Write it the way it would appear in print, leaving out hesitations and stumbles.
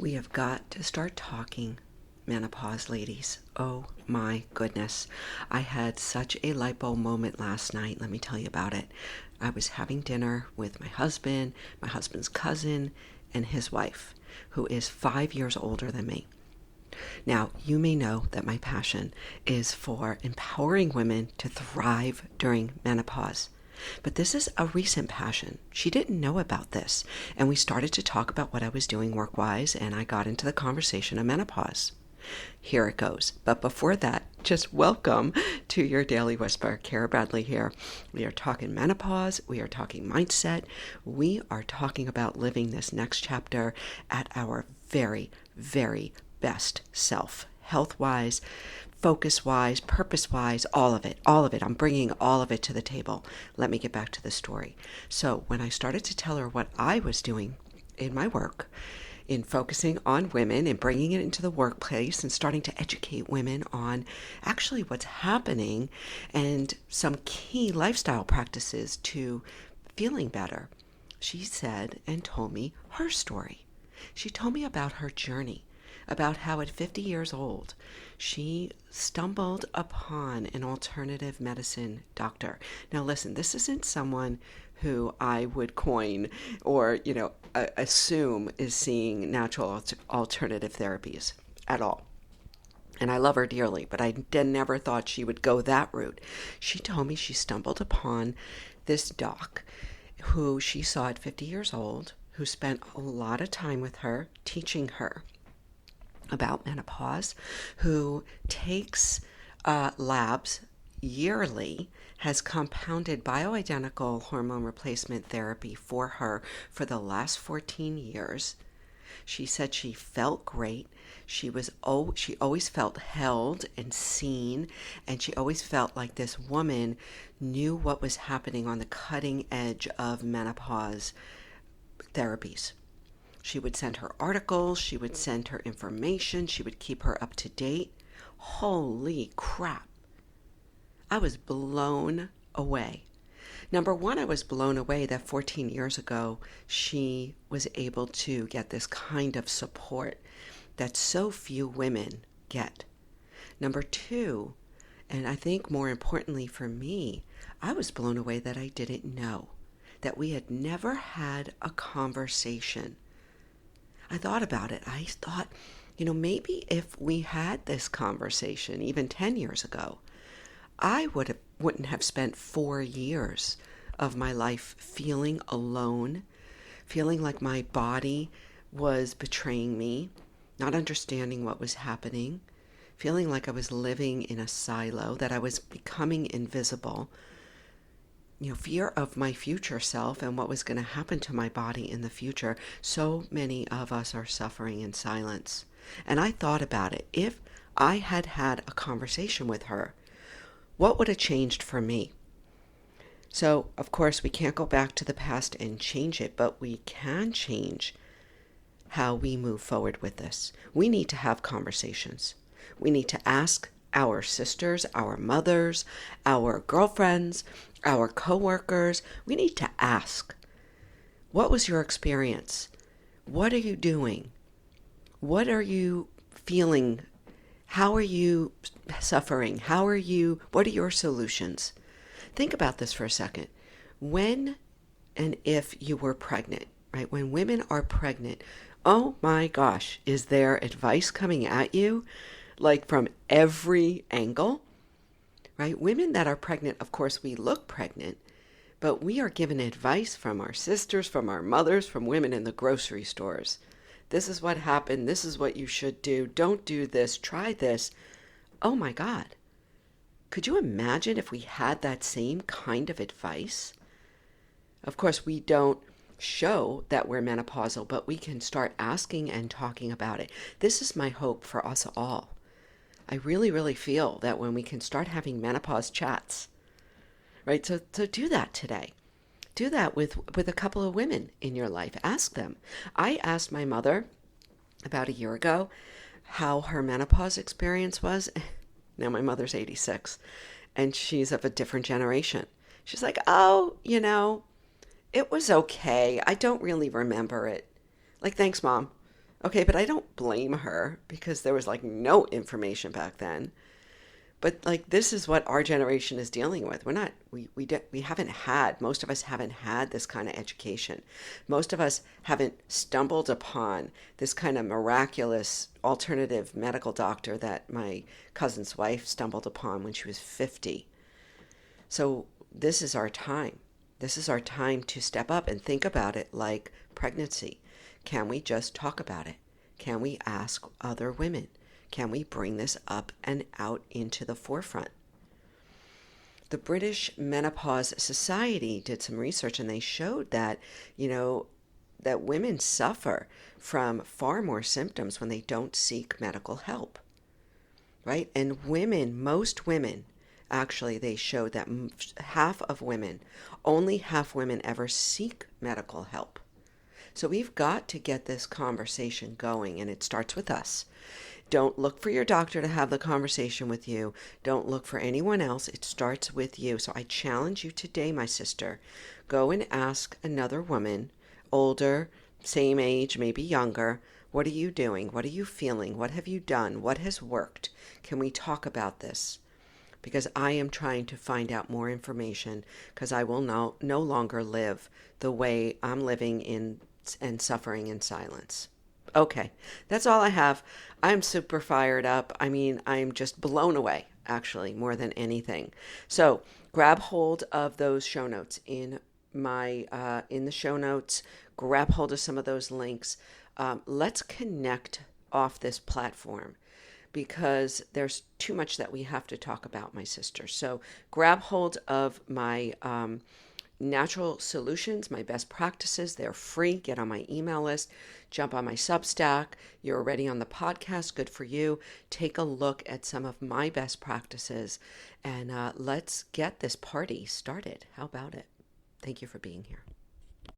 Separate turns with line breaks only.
We have got to start talking menopause, ladies. Oh my goodness. I had such a lipo moment last night. Let me tell you about it. I was having dinner with my husband's cousin, and his wife, who is 5 years older than me. Now, you may know that my passion is for empowering women to thrive during menopause. But this is a recent passion. She didn't know about this. And we started to talk about what I was doing work-wise, and I got into the conversation of menopause. Here it goes. But before that, just welcome to your Daily Whisper. Kara Bradley here. We are talking menopause. We are talking mindset. We are talking about living this next chapter at our very, very best self, health-wise, focus-wise, purpose-wise, all of it. I'm bringing all of it to the table. Let me get back to the story. So when I started to tell her what I was doing in my work, in focusing on women and bringing it into the workplace and starting to educate women on actually what's happening and some key lifestyle practices to feeling better, she said and told me her story. She told me about her journey, about how at 50 years old, she stumbled upon an alternative medicine doctor. Now listen, this isn't someone who I would coin or, assume is seeing natural alternative therapies at all. And I love her dearly, but I never thought she would go that route. She told me she stumbled upon this doc who she saw at 50 years old, who spent a lot of time with her, teaching her about menopause, who takes labs yearly, has compounded bioidentical hormone replacement therapy for her for the last 14 years. She said she felt great. She always felt held and seen, and she always felt like this woman knew what was happening on the cutting edge of menopause therapies. She would send her articles, she would send her information, she would keep her up to date. Holy crap. I was blown away. Number one, I was blown away that 14 years ago, she was able to get this kind of support that so few women get. Number two, and I think more importantly for me, I was blown away that I didn't know, that we had never had a conversation. I thought about it. I thought, maybe if we had this conversation even 10 years ago, I wouldn't have spent 4 years of my life feeling alone, feeling like my body was betraying me, not understanding what was happening, feeling like I was living in a silo, that I was becoming invisible, fear of my future self and what was going to happen to my body in the future. So many of us are suffering in silence. And I thought about it. If I had had a conversation with her, what would have changed for me? So, of course, we can't go back to the past and change it, but we can change how we move forward with this. We need to have conversations. We need to ask our sisters, our mothers, our girlfriends, our coworkers. We need to ask, what was your experience? What are you doing? What are you feeling? How are you suffering? What are your solutions? Think about this for a second. When and if you were pregnant, right? When women are pregnant, oh my gosh, is there advice coming at you? Like from every angle, right? Women that are pregnant, of course, we look pregnant, but we are given advice from our sisters, from our mothers, from women in the grocery stores. This is what happened. This is what you should do. Don't do this. Try this. Oh my God. Could you imagine if we had that same kind of advice? Of course, we don't show that we're menopausal, but we can start asking and talking about it. This is my hope for us all. I really, really feel that when we can start having menopause chats, right? So do that today. Do that with a couple of women in your life. Ask them. I asked my mother about a year ago how her menopause experience was. Now my mother's 86 and she's of a different generation. She's like, oh, it was okay. I don't really remember it. Like, thanks, Mom. Okay, but I don't blame her because there was like no information back then. But like this is what our generation is dealing with. We're not we haven't had, most of us haven't had this kind of education. Most of us haven't stumbled upon this kind of miraculous alternative medical doctor that my cousin's wife stumbled upon when she was 50. So this is our time. This is our time to step up and think about it like pregnancy. Can we just talk about it? Can we ask other women? Can we bring this up and out into the forefront? The British Menopause Society did some research and they showed that, you know, that women suffer from far more symptoms when they don't seek medical help, right? And women, most women, actually, they showed that half of women, only half women ever seek medical help. So we've got to get this conversation going, and it starts with us. Don't look for your doctor to have the conversation with you. Don't look for anyone else. It starts with you. So I challenge you today, my sister, go and ask another woman, older, same age, maybe younger, what are you doing? What are you feeling? What have you done? What has worked? Can we talk about this? Because I am trying to find out more information because I will no longer live the way I'm living in and suffering in silence. Okay, that's all I have. I'm super fired up. I mean, I'm just blown away, actually, more than anything. So grab hold of those show notes in the show notes. Grab hold of some of those links. Let's connect off this platform because there's too much that we have to talk about, my sister. So grab hold of my natural solutions, my best practices. They're free. Get on my email list, jump on my Substack. You're already on the podcast. Good for you. Take a look at some of my best practices and let's get this party started. How about it? Thank you for being here.